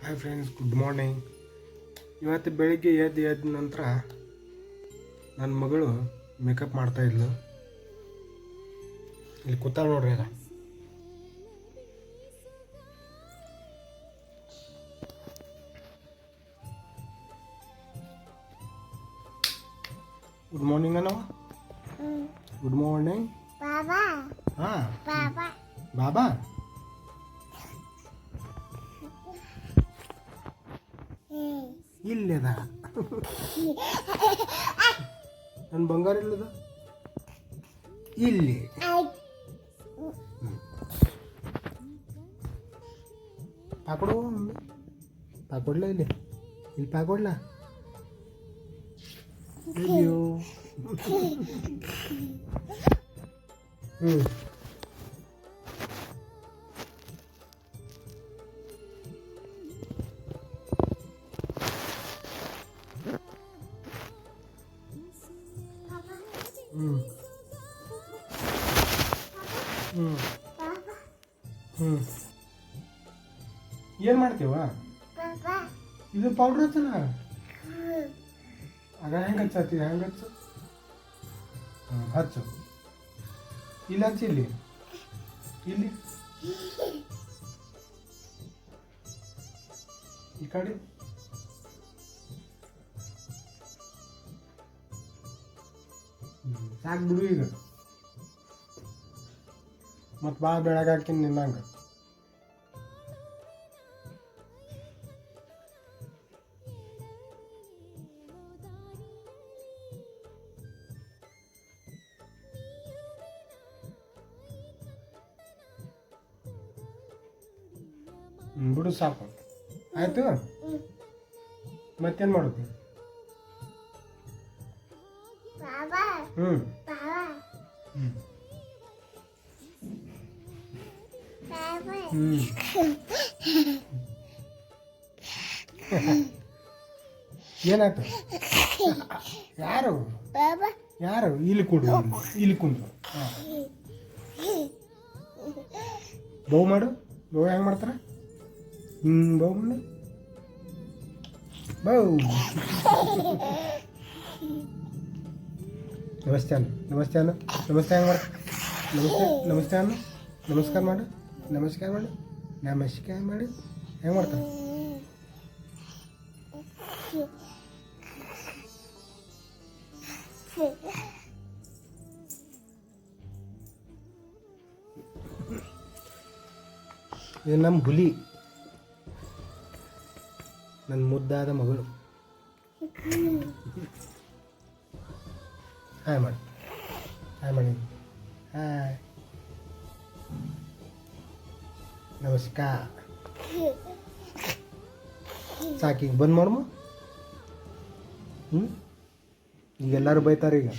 Hi friends, good morning. ಇವತ್ತು ಬೆಳಿಗ್ಗೆ ಎದ್ದ ನಂತರ ನನ್ನ ಮಗಳು ಮೇಕಪ್ ಮಾಡ್ತಾಯಿದ್ಲು. ಇಲ್ಲಿ ಕೂತಾಳ ನೋಡ್ರಿ ಈಗ. ಗುಡ್ ಮಾರ್ನಿಂಗ್ ಅಣ್ಣ. ಗುಡ್ ಮಾರ್ನಿಂಗ್ ಬಾಬಾ. ಹಾಂ ಬಾಬಾ. ಬಾಬಾ. ಇಲ್ಲದ ನನ್ನ ಬಂಗಾರ ಇಲ್ಲದ ಇಲ್ಲಿ ಪಾಕೊಡು. ಪಾಕೊಡ್ಲ ಇಲ್ಲಿ ಪಾಕೊಡ್ಲ. ಅಯ್ಯೋ ಏನು ಮಾಡ್ತೀವ? ಇದು ಪೌಡ್ರ್ ಹಚ್ಚಲ್ಲ. ಆಗ ಹೆಂಗೆ ಹಚ್ಚತ್ತಿ? ಹೆಂಗೆ ಹಚ್ಚು? ಹಚ್ಚು. ಇಲ್ಲಿ ಹಚ್ಚಿ. ಇಲ್ಲಿ ಇಲ್ಲಿ ಈ ಕಡೆ. ಸಾಕು ಬಿಡು ಈಗ. ಮತ್ತು ಭಾಳ ಬೆಳಗ್ಗೆ ಹಾಕ್ತೀನಿ ನಿನ್ನಂಗೆ. ಬಿಡು ಸಾಕು. ಆಯಿತು. ಮತ್ತೇನು ಮಾಡೋದು? ಹ್ಞೂ ಏನಾಯ್ತು? ಯಾರು ಯಾರು? ಇಲ್ಲಿ ಕೊಡು. ಇಲ್ಲಿ ಕುಂದ್ರು. ಹಾಂ, ಬಹು ಮಾಡು. ಬಹು ಹೆಂಗೆ ಮಾಡ್ತಾರೆ? ಬಹು ಮಾಡು. ಬಹು. ನಮಸ್ತೆ ಅನ್ನು. ನಮಸ್ತೆ ಅನ್ನು. ನಮಸ್ತೆ ಹೆಂಗೆ ಮಾಡ್ತಾರೆ? ನಮಸ್ತೆ. ನಮಸ್ತೆ ಅನ್ನು. ನಮಸ್ಕಾರ ಮಾಡು. ನಮಸ್ಕಾರ ಮಾಡು. ನಮಸ್ಕಾರ ಮಾಡು. ಹೆಂಗೆ ಮಾಡ್ತಾರೆ? ಇದು ನಮ್ಮ ಹುಲಿ, ನನ್ನ ಮುದ್ದಾದ ಮಗಳು. ಹಾಯ್ ಮಾಡಿ. ಹಾಯ್ ಮಾಡಿ. ಹಾಯ್. ನಮಸ್ಕಾರ. ಸಾಕೀಗ ಬಂದ್ ಮಾಡಮ್ಮ. ಈಗ ಎಲ್ಲರೂ ಬೈತಾರೆ ಈಗ.